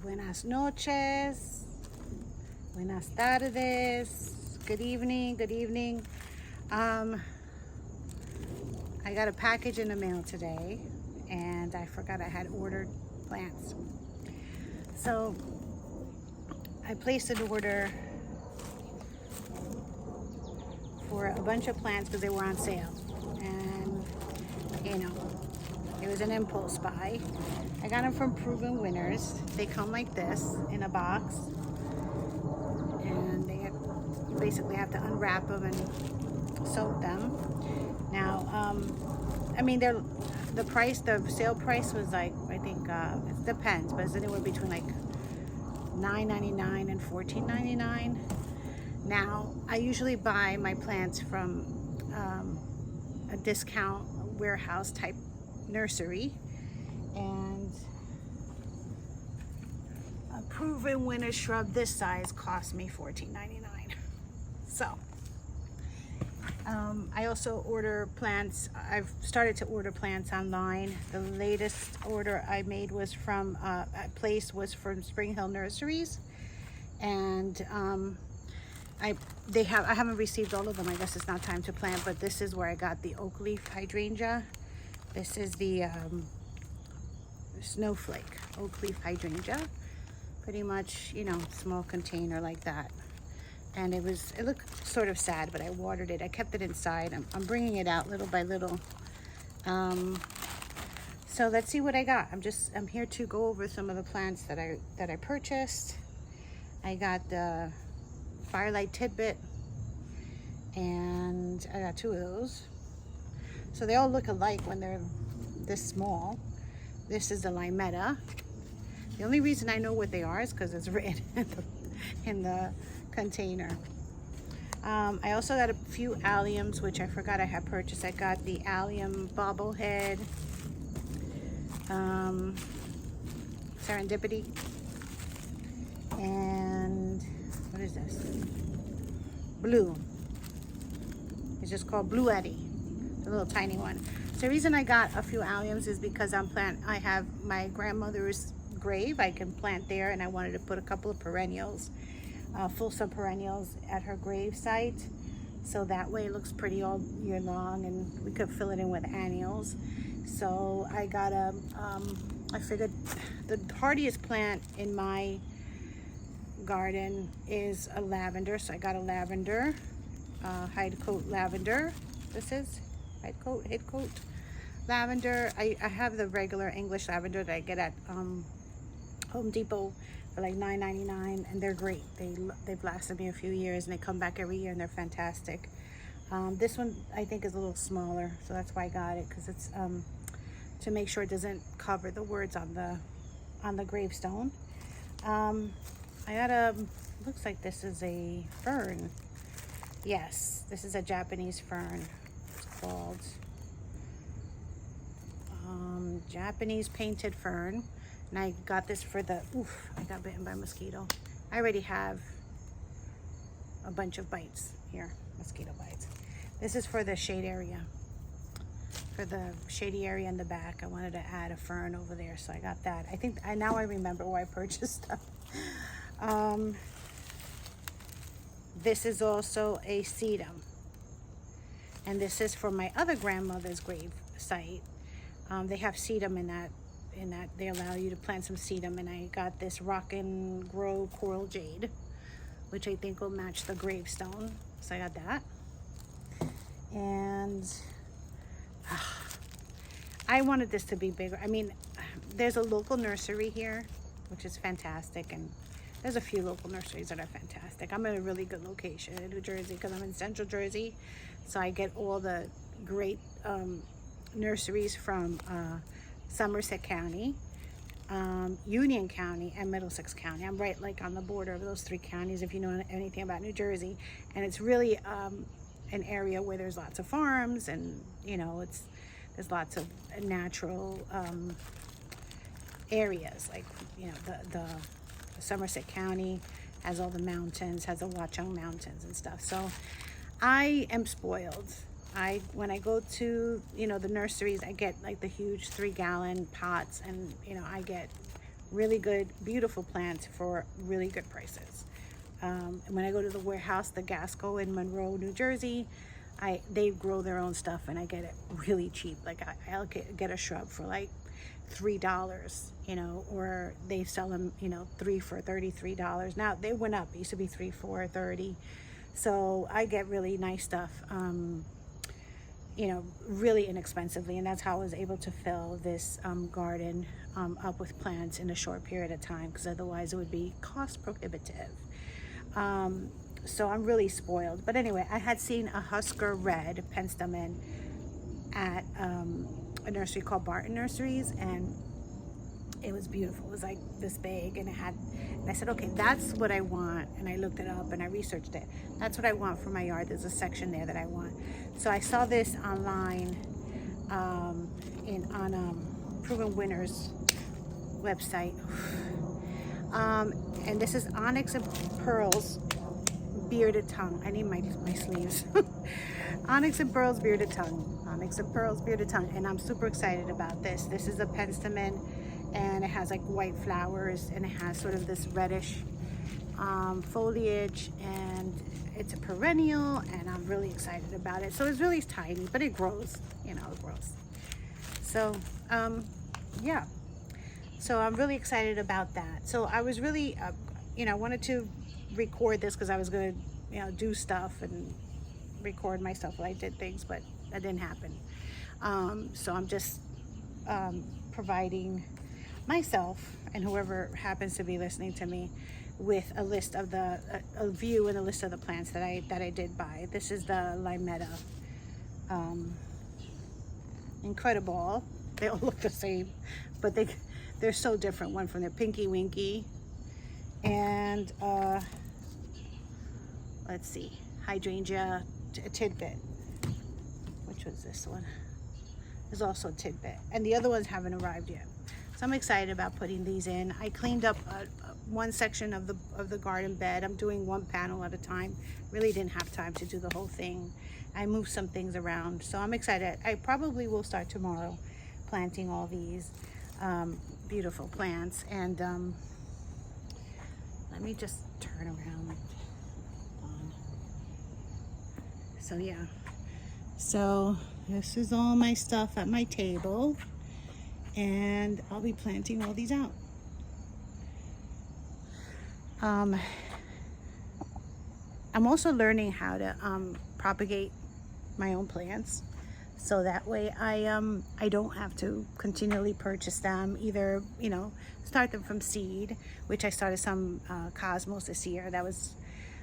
Buenas noches, buenas tardes, good evening, good evening. I got a package in the mail today and I forgot I had ordered plants. So I placed an order for a bunch of plants because they were on sale, and it was an impulse buy. I got them from Proven Winners. They come like this in a box, and you basically have to unwrap them and soak them. Now, I mean, the sale price was like, I think it depends, but it's anywhere between like $9.99 and $14.99. Now, I usually buy my plants from a discount warehouse type nursery, and a Proven Winner shrub this size cost me $14.99. So I also order plants. I've started to order plants online. The latest order I made was from from Spring Hill Nurseries, and I haven't received all of them. I guess it's not time to plant, but this is where I got the oak leaf hydrangea. This is the snowflake oak leaf hydrangea. Pretty much, small container like that. And it looked sort of sad, but I watered it. I kept it inside. I'm bringing it out little by little. So let's see what I got. I'm here to go over some of the plants that I purchased. I got the Firelight Tidbit, and I got 2 of those. So they all look alike when they're this small. This is the Limetta. The only reason I know what they are is because it's written in the container. I also got a few alliums, which I forgot I had purchased. I got the allium bobblehead, serendipity, and what is this? Blue. It's just called Blue Eddie, the little tiny one. So the reason I got a few alliums is because I have my grandmother's grave. I can plant there, and I wanted to put a couple of perennials, fulsome perennials at her grave site, so that way it looks pretty all year long, and we could fill it in with annuals. So I got I figured the hardiest plant in my garden is a lavender, so I got a lavender, hide coat lavender. This is hide coat lavender. I have the regular English lavender that I get at Home Depot for like $9.99, and they're great. They've lasted me a few years, and they come back every year, and they're fantastic. This one I think is a little smaller, so that's why I got it, because it's to make sure it doesn't cover the words on the gravestone. I got looks like this is a fern. Yes, this is a Japanese fern. It's called Japanese painted fern. And I got this for I got bitten by a mosquito. I already have a bunch of bites here, mosquito bites. This is for the shade area. For the shady area in the back, I wanted to add a fern over there, so I got that. Now I remember where I purchased them. This is also a sedum, and this is for my other grandmother's grave site. They have sedum in that they allow you to plant some sedum, and I got this Rock and Grow coral jade, which I think will match the gravestone, so I got that. And I wanted this to be bigger. I mean, there's a local nursery here, which is fantastic, and there's a few local nurseries that are fantastic. I'm in a really good location in New Jersey because I'm in Central Jersey, so I get all the great nurseries from Somerset County, Union County, and Middlesex County. I'm right like on the border of those 3 counties, if you know anything about New Jersey. And it's really an area where there's lots of farms, and there's lots of natural areas, like the Somerset County has all the mountains, has the Watchung Mountains and stuff. So I am spoiled. When I go to the nurseries, I get like the huge 3-gallon pots, and I get really good, beautiful plants for really good prices. When I go to the warehouse, the Gasco in Monroe, New Jersey, they grow their own stuff, and I get it really cheap. Like I'll get a shrub for like $3, you know, or they sell them, you know, 3 for $33. Now they went up. It used to be 3, 4, 30. So I get really nice stuff, you know, really inexpensively, and that's how I was able to fill this garden up with plants in a short period of time, because otherwise it would be cost prohibitive. So I'm really spoiled. But anyway, I had seen a Husker Red penstemon at a nursery called Barton Nurseries, and it was beautiful. It was like this big, and I said, okay, that's what I want. And I looked it up and I researched it. That's what I want for my yard. There's a section there that I want. So I saw this online on Proven Winners website. And this is Onyx and Pearls Bearded Tongue. I need my sleeves. Onyx and Pearls Bearded Tongue. Onyx and Pearls Bearded Tongue. And I'm super excited about this. This is a penstemon, and it has like white flowers, and it has sort of this reddish foliage, and it's a perennial, and I'm really excited about it. So it's really tiny, but it grows, you know, it grows. So yeah, so I'm really excited about that. So I was really you know, I wanted to record this because I was going to, you know, do stuff and record myself while I did things, but that didn't happen. So I'm just providing myself and whoever happens to be listening to me with a list of a view and a list of the plants that I did buy. This is the Limetta Incredible. They all look the same, but they're so different. One from their Pinky Winky, and let's see, Hydrangea Tidbit. Which was this one? There's also Tidbit, and the other ones haven't arrived yet. So I'm excited about putting these in. I cleaned up one section of the garden bed. I'm doing one panel at a time. Really didn't have time to do the whole thing. I moved some things around, so I'm excited. I probably will start tomorrow planting all these beautiful plants. And let me just turn around. So yeah, so this is all my stuff at my table, and I'll be planting all these out. I'm also learning how to propagate my own plants, so that way I don't have to continually purchase them. Either, you know, start them from seed, which I started some cosmos this year. That was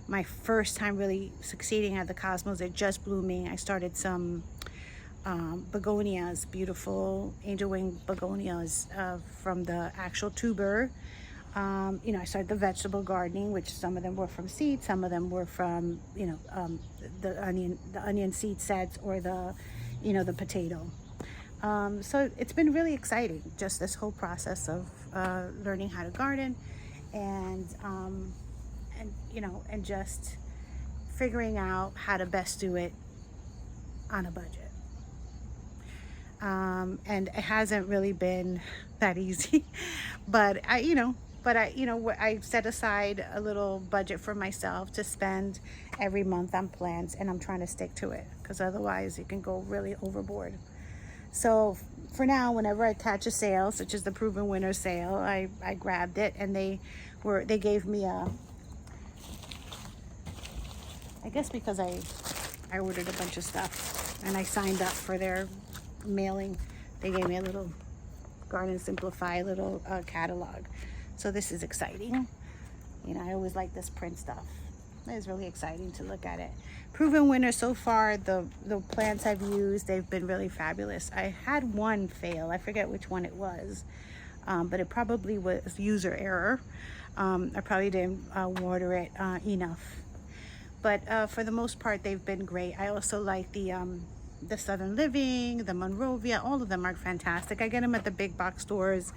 my first time really succeeding at the cosmos. They're just blooming. I started some begonias, beautiful angel wing begonias from the actual tuber. You know, I started the vegetable gardening, which some of them were from seed, some of them were from, you know, the onion seed sets, or the, you know, the potato. So it's been really exciting, just this whole process of learning how to garden, and you know, and just figuring out how to best do it on a budget. And it hasn't really been that easy, but I set aside a little budget for myself to spend every month on plants, and I'm trying to stick to it, because otherwise it can go really overboard. So for now, whenever I catch a sale, such as the Proven Winner sale, I grabbed it, and they gave me I guess because I ordered a bunch of stuff and I signed up for their mailing, they gave me a little Garden Simplify little catalog. So this is exciting. You know, I always like this print stuff. It's really exciting to look at it. Proven Winner so far, the plants I've used, they've been really fabulous. I had one fail. I forget which one it was, but it probably was user error. I probably didn't water it enough. But for the most part, they've been great. I also like the Southern Living, the Monrovia. All of them are fantastic. I get them at the big box stores.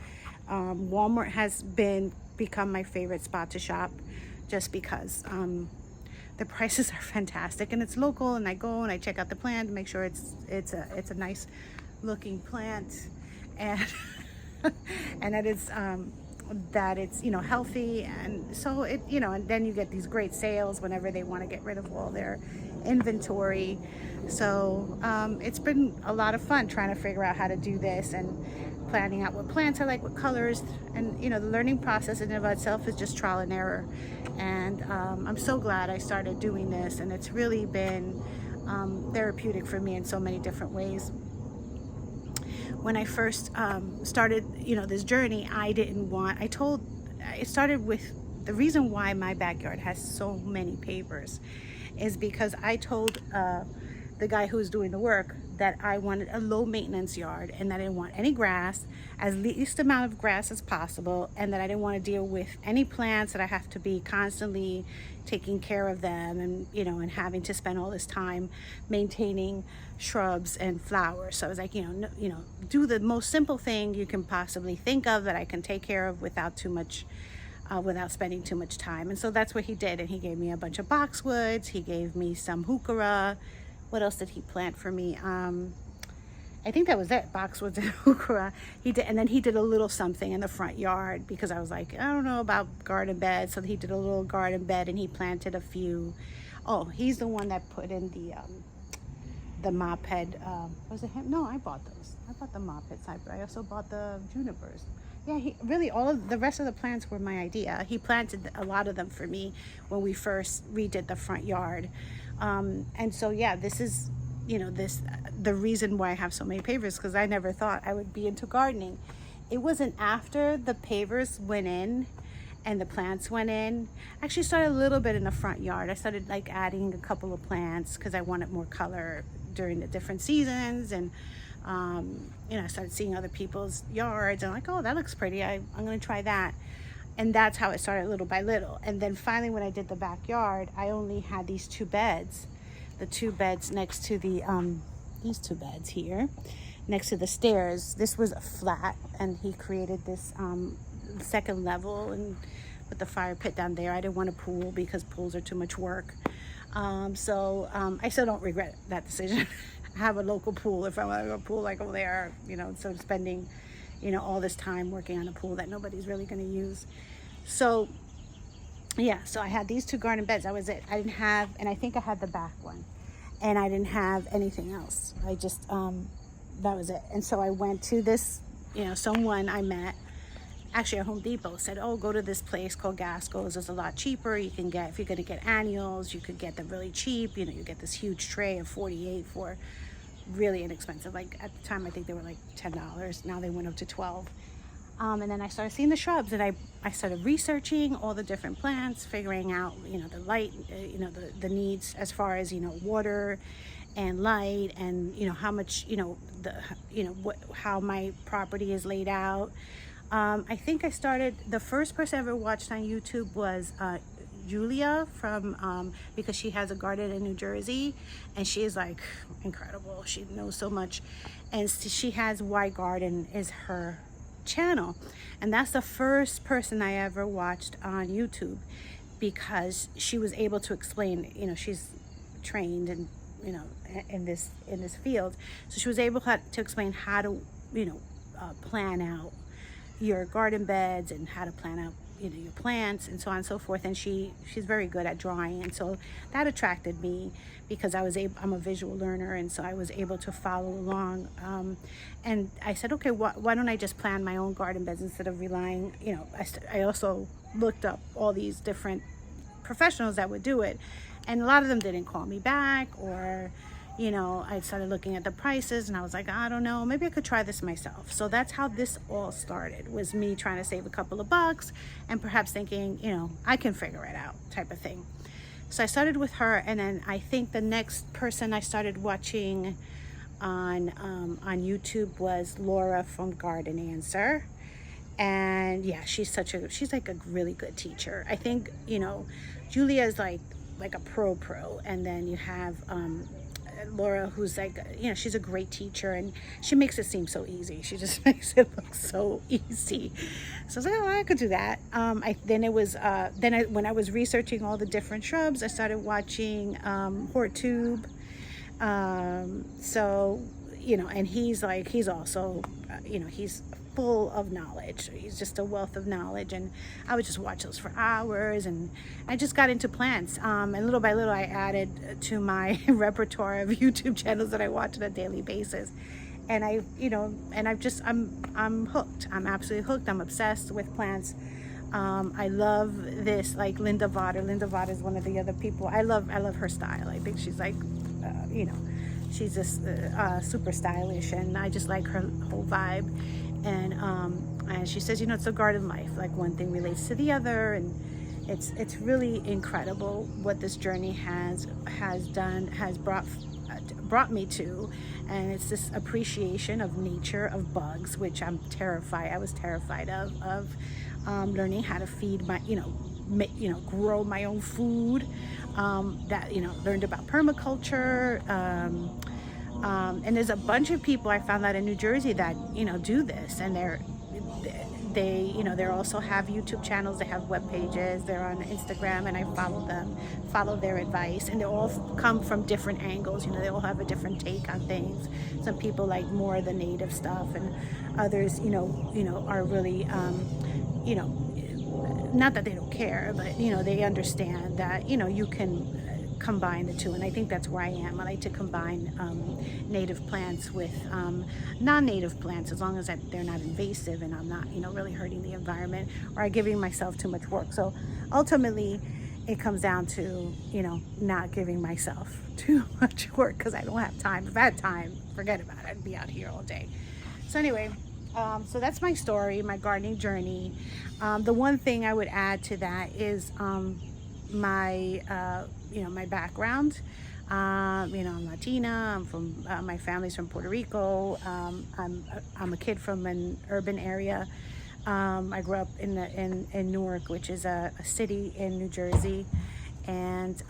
Walmart has become my favorite spot to shop, just because the prices are fantastic, and it's local. And I go and I check out the plant to make sure it's a nice looking plant, and and that it's that it's, you know, healthy. And so it, you know, and then you get these great sales whenever they want to get rid of all their inventory. So it's been a lot of fun trying to figure out how to do this and planning out what plants I like, what colors. And you know, the learning process in and of itself is just trial and error. And I'm so glad I started doing this, and it's really been therapeutic for me in so many different ways. When I first started, you know, this journey, it started with the reason why my backyard has so many pavers is because I told the guy who was doing the work that I wanted a low maintenance yard, and that I didn't want any grass, as least amount of grass as possible, and that I didn't want to deal with any plants that I have to be constantly taking care of them, and you know, and having to spend all this time maintaining shrubs and flowers. So I was like, you know, do the most simple thing you can possibly think of that I can take care of without too much without spending too much time. And so that's what he did. And he gave me a bunch of boxwoods, he gave me some heuchera. What else did he plant for me? I think that was it, boxwoods and heuchera. He did, and then he did a little something in the front yard because I was like, I don't know about garden beds. So he did a little garden bed, and he planted a few. Oh, he's the one that put in the mop head. Was it him? No, I bought those. I bought the mop head side, but I also bought the junipers. Yeah, he really, all of the rest of the plants were my idea. He planted a lot of them for me when we first redid the front yard. And so, yeah, this is, you know, the reason why I have so many pavers, because I never thought I would be into gardening. It wasn't after the pavers went in and the plants went in. I actually started a little bit in the front yard. I started like adding a couple of plants because I wanted more color during the different seasons. And you know, I started seeing other people's yards and I'm like, oh, that looks pretty. I'm gonna try that. And that's how it started, little by little. And then finally, when I did the backyard, I only had these two beds, the two beds next to the these two beds here next to the stairs. This was a flat, and he created this second level and put the fire pit down there. I didn't want a pool because pools are too much work. So I still don't regret that decision. Have a local pool if I want to go a pool like over there, you know, instead of spending, you know, all this time working on a pool that nobody's really going to use. So yeah, so I had these two garden beds. That was it. I didn't have, and I think I had the back one, and I didn't have anything else. I just that was it. And so I went to this, you know, someone I met actually at Home Depot said, oh, go to this place called Gasco's. It's a lot cheaper. You can get, if you're going to get annuals, you could get them really cheap. You know, you get this huge tray of 48 for really inexpensive. Like at the time, I think they were like $10. Now they went up to 12. And then I started seeing the shrubs, and I started researching all the different plants, figuring out, you know, the light, you know, the needs as far as, you know, water and light, and, you know, how much, you know, how my property is laid out. I think I started, the first person I ever watched on YouTube was Julia from, because she has a garden in New Jersey, and she is like incredible. She knows so much, and she has Why Garden is her channel, and that's the first person I ever watched on YouTube, because she was able to explain, you know, she's trained and, you know, in this field, so she was able to explain how to, you know, plan out your garden beds and how to plan out, you know, your plants and so on and so forth. And she's very good at drawing, and so that attracted me because I'm a visual learner, and so I was able to follow along. And I said, okay, why don't I just plan my own garden beds instead of relying, you know, I also looked up all these different professionals that would do it, and a lot of them didn't call me back, or, you know, I started looking at the prices and I was like, I don't know, maybe I could try this myself. So that's how this all started, was me trying to save a couple of bucks and perhaps thinking, you know, I can figure it out type of thing. So I started with her, and then I think the next person I started watching on YouTube was Laura from Garden Answer. And yeah, she's like a really good teacher. I think, you know, Julia is like a pro, and then you have Laura, who's like, you know, she's a great teacher, and she makes it seem so easy. She just makes it look so easy. So I was like, oh, I could do that. When I was researching all the different shrubs, I started watching Hortube. So, you know, and he's also, you know, he's full of knowledge. He's just a wealth of knowledge, and I would just watch those for hours. And I just got into plants, and little by little I added to my repertoire of YouTube channels that I watch on a daily basis. And I'm hooked. I'm absolutely hooked. I'm obsessed with plants. I love this, like Linda Vaughter. Linda Vaughter is one of the other people. I love her style. I think she's like, she's just super stylish, and I just like her whole vibe. And she says, it's a garden life. Like one thing relates to the other, and it's really incredible what this journey has brought me to. And it's this appreciation of nature, of bugs, which I was terrified of learning how to feed my, grow my own food. Learned about permaculture. And there's a bunch of people I found out in New Jersey that, do this, and they also have YouTube channels, they have web pages, they're on Instagram, and I follow their advice, and they all come from different angles. They all have a different take on things. Some people like more of the native stuff, and others, are really, not that they don't care, but they understand that you can combine the two, and I think that's where I am. I like to combine native plants with non-native plants, as long as they're not invasive and I'm not really hurting the environment or giving myself too much work. So ultimately it comes down to not giving myself too much work, because I don't have time. If I had time, forget about it, I'd be out here all day. So anyway, so that's my story, my gardening journey. The one thing I would add to that is my background. I'm Latina. I'm from my family's from Puerto Rico. I'm a kid from an urban area. I grew up in Newark, which is a city in New Jersey, and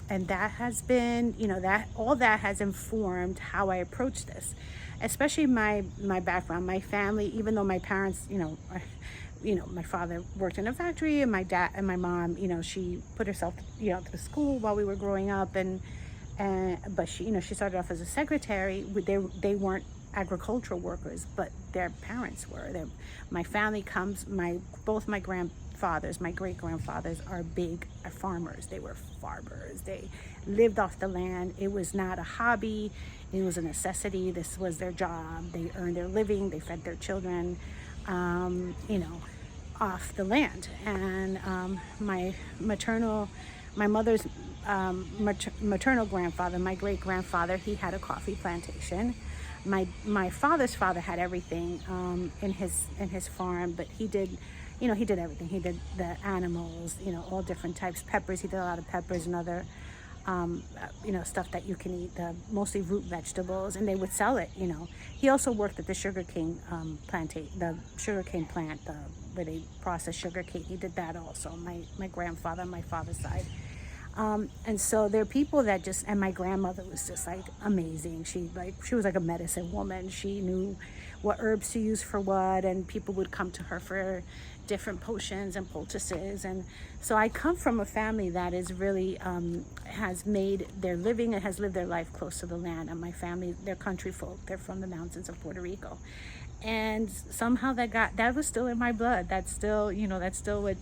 that has been that has informed how I approach this, especially my background, my family. Even though my parents, my father worked in a factory, and my dad and my mom, she put herself, through school while we were growing up, but she started off as a secretary. They weren't agricultural workers, but their parents were. My family both my grandfathers, my great grandfathers are big farmers. They were farmers. They lived off the land. It was not a hobby. It was a necessity. This was their job. They earned their living. They fed their children, off the land. And my mother's maternal grandfather, my great grandfather, he had a coffee plantation. My father's father had everything in his farm, but he did everything. He did the animals, all different types, peppers. He did a lot of peppers and other stuff that you can eat, mostly root vegetables, and they would sell it. He also worked at the sugarcane the sugarcane plant, where they process sugarcane. He did that also. My grandfather on my father's side. And so there are people that and my grandmother was just like amazing. She was like a medicine woman. She knew what herbs to use for what, and people would come to her for different potions and poultices. And so I come from a family that is really has made their living and has lived their life close to the land. And my family, they're country folk. They're from the mountains of Puerto Rico, and somehow that was still in my blood. That's still what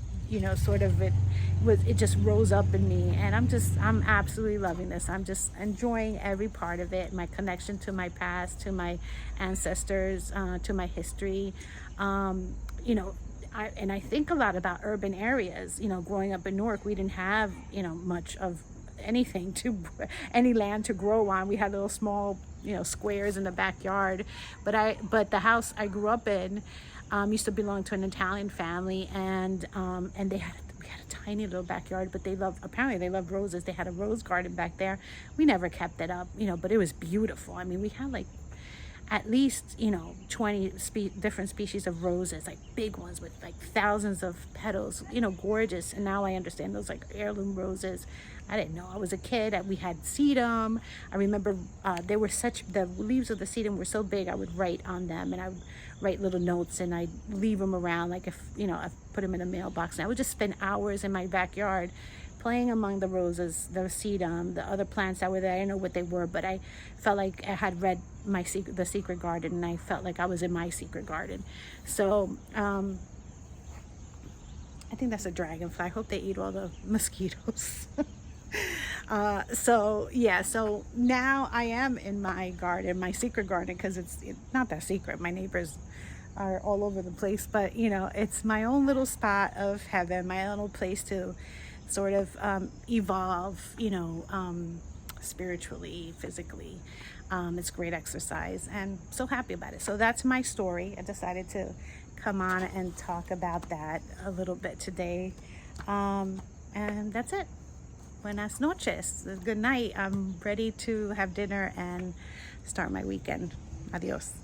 it just rose up in me, and I'm absolutely loving this. I'm just enjoying every part of it, my connection to my past, to my ancestors, to my history. I think a lot about urban areas. Growing up in Newark, we didn't have much of anything any land to grow on. We had little small squares in the backyard, but the house I grew up in used to belong to an Italian family, and we had a tiny little backyard, but apparently they loved roses. They had a rose garden back there. We never kept it up, but it was beautiful. I mean, we had like at least 20 different species of roses, like big ones with like thousands of petals, gorgeous. And now I understand those like heirloom roses. I didn't know. I was a kid. We had sedum. I remember the leaves of the sedum were so big, I would write on them, and I would write little notes, and I'd leave them around, like if I put them in a mailbox. And I would just spend hours in my backyard playing among the roses, the sedum, the other plants that were there. I didn't know what they were, but I felt like I had read the secret garden, and I felt like I was in my secret garden. So I think that's a dragonfly. I hope they eat all the mosquitoes. So yeah, so now I am in my garden, my secret garden, because it's not that secret. My neighbors are all over the place, but you know, it's my own little spot of heaven, my little place to sort of evolve, you know, spiritually, physically. It's great exercise, and so happy about it. So that's my story. I decided to come on and talk about that a little bit today, and that's it. Buenas noches. Good night. I'm ready to have dinner and start my weekend. Adios.